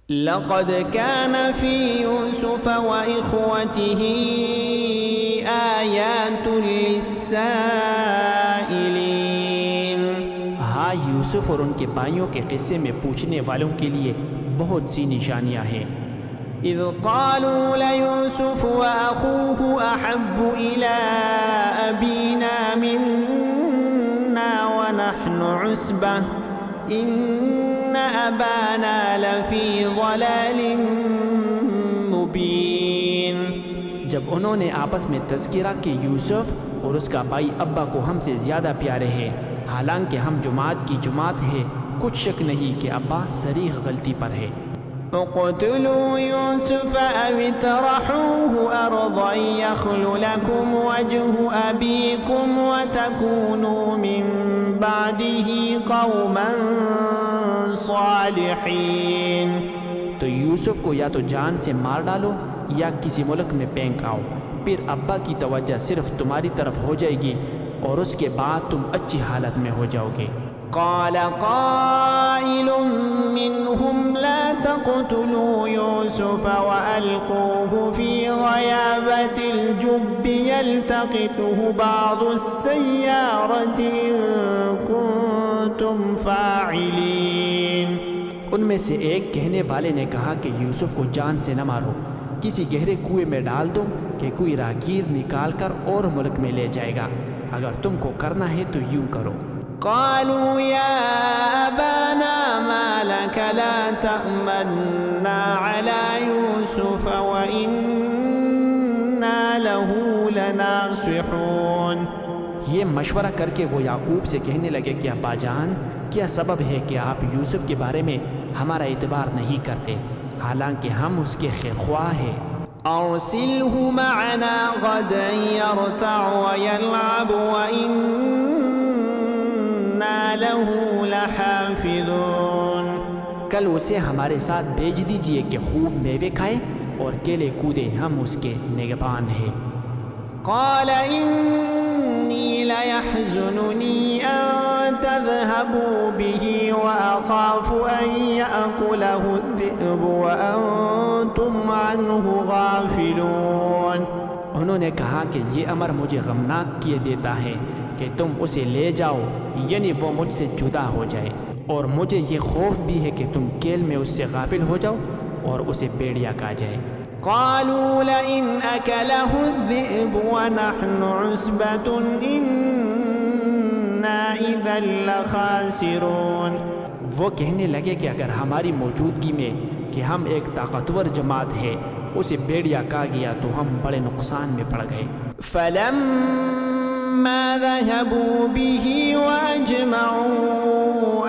لقد كان في يوسف وإخوته آيات للسائلين. ہاں، یوسف اور ان کے بھائیوں کے قصے میں پوچھنے والوں کے لیے بہت سی نشانیاں ہیں. إذ قالوا ليوسف وأخوه أحب إلى أبينا منا ونحن عصبة إن أبانا لفي ضلال مبين. جب انہوں نے آپس میں تذکرہ کہ یوسف اور اس کا بھائی ابا کو ہم سے زیادہ پیارے ہیں، حالانکہ ہم جماعت کی جماعت ہے، کچھ شک نہیں کہ ابا صریح غلطی پر ہے. اقتلوا يوسف أو اطرحوه أرضا يخل لكم وجه أبيكم وتكونوا من بعده قوما صالحين. تو یوسف کو یا تو جان سے مار ڈالو یا کسی ملک میں پھینکاؤ، پھر ابا کی توجہ صرف تمہاری طرف ہو جائے گی اور اس کے بعد تم اچھی حالت میں ہو جاؤ گے. قال قائل منهم لا تقتلوا يوسف وألقوه في غيابة الجب يلتقطه بعض السيارة إن كنتم فاعلين. ان میں سے ایک کہنے والے نے کہا کہ یوسف کو جان سے نہ مارو، کسی گہرے کنویں میں ڈال دو کہ کوئی راہگیر نکال کر اور ملک میں لے جائے گا. اگر تم کو کرنا ہے تو یوں کرو. قالوا يا أبانا ما لك لا تأمنا على يوسف وإنا له لناصحون. یہ مشورہ کر کے وہ یعقوب سے کہنے لگے کہ ابا جان، کیا سبب ہے کہ آپ یوسف کے بارے میں ہمارا اعتبار نہیں کرتے، حالانکہ ہم اس کے خیر خواہ ہیں. أرسله معنا غدا يرتع ويلعب وإنا له لحافظون. کل اسے ہمارے ساتھ بھیج دیجئے کہ خوب میوے کھائے اور کیلے کودے، ہم اس کے نگہبان ہیں. قال إني ليحزنني أن تذهبوا به وأخاف أن يأكله الذئب وأنتم عنه غافلون. انہوں نے کہا کہ یہ امر مجھے غمناک کیے دیتا ہے کہ تم اسے لے جاؤ، یعنی وہ مجھ سے جدا ہو جائے، اور مجھے یہ خوف بھی ہے کہ تم کیل میں اس سے غافل ہو جاؤ اور اسے بھیڑیا کھا جائے. قالوا لئن أكله الذئب ونحن عصبة إنا إذا لخاسرون. وہ کہنے لگے کہ اگر ہماری موجودگی میں کہ ہم ایک طاقتور جماعت ہے اسے بھیڑیا کھا گیا تو ہم بڑے نقصان میں پڑ گئے. فلما ذهبوا به وأجمعوا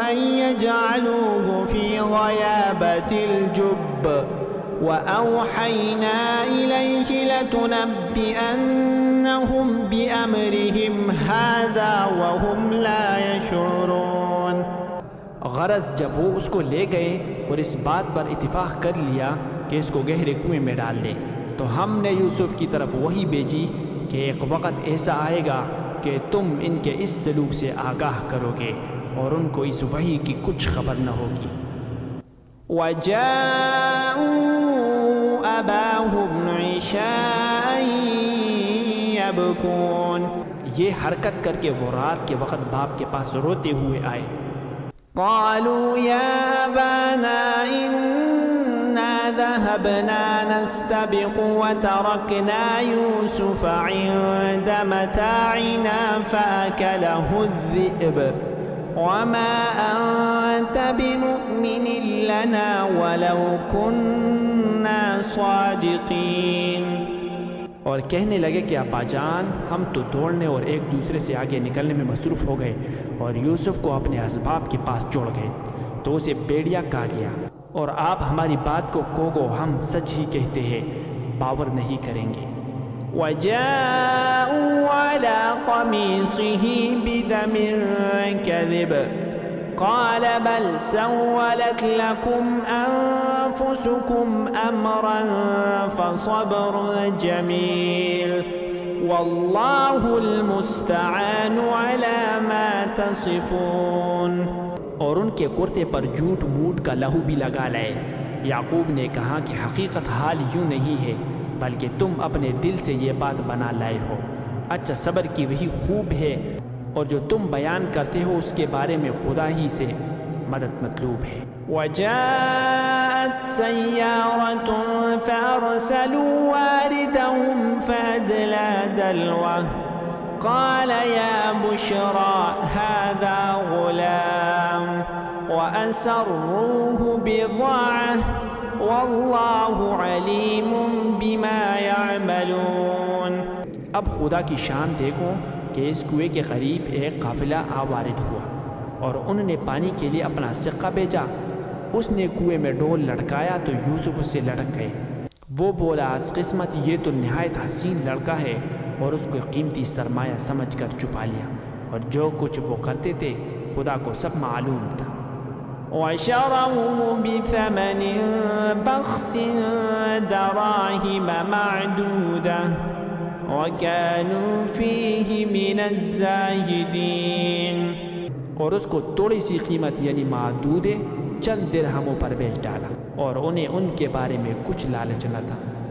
أن يجعلوه في غيابة الجب وأوحينا إليه لتنبئنهم بأمرهم هذا وهم لا يشعرون. غرض جب وہ اس کو لے گئے اور اس بات پر اتفاق کر لیا کہ اس کو گہرے کنویں میں ڈال دے، تو ہم نے یوسف کی طرف وحی بھیجی کہ ایک وقت ایسا آئے گا کہ تم ان کے اس سلوک سے آگاہ کرو گے اور ان کو اس وحی کی کچھ خبر نہ ہوگی. وجاءوا أباهم عشاء يبكون. یہ حرکت کر کے وہ رات کے وقت باپ کے پاس روتے ہوئے آئے. قالوا يا أبانا إنا ذهبنا نستبق وتركنا يوسف عند متاعنا فأكله الذئب وما أنت بمؤمن لنا ولو كنا صادقين. اور کہنے لگے کہ ابا جان، ہم تو دوڑنے اور ایک دوسرے سے آگے نکلنے میں مصروف ہو گئے اور یوسف کو اپنے اسباب کے پاس چھوڑ گئے تو اسے بھیڑیا کھا گیا، اور آپ ہماری بات کو کوگو، ہم سچ ہی کہتے ہیں، باور نہیں کریں گے. وجاءوا على قميصه بدم كذب قال بل سولت لكم أنفسكم أمرا فصبر جميل والله المستعان على ما تصفون. اور ان کے کرتے پر جھوٹ موٹ کا لہو بھی لگا لائے، یعقوب نے کہا کہ حقیقت حال یوں نہیں ہے بلکہ تم اپنے دل سے یہ بات بنا لائے ہو۔ اچھا صبر کی وہی خوب ہے اور جو تم بیان کرتے ہو اس کے بارے میں خدا ہی سے مدد مطلوب ہے۔ وجاءت سيارة فأرسلوا واردهم فأدلى دلوه قال يا بشرى هذا غلام وأسروه بضاعة والله عليم بما يعملون۔ اب خدا کی شان دیکھو کہ اس کنویں کے قریب ایک قافلہ وارد ہوا اور انہوں نے پانی کے لیے اپنا سکہ بھیجا۔ اس نے کنویں میں ڈول لڑکایا تو یوسف اس سے لڑک گئے۔ وہ بولا از قسمت یہ تو نہایت حسین لڑکا ہے، اور اس کو قیمتی سرمایہ سمجھ کر چھپا لیا، اور جو کچھ وہ کرتے تھے خدا کو سب معلوم تھا۔ وشروه بثمن بخس دراهم معدودة وكانوا فيه من الزاهدين۔ اور اس کو تھوڑی سی قیمت یعنی معدود چند درہموں پر بیچ ڈالا، اور انہیں ان کے بارے میں کچھ لالچ نہ تھا۔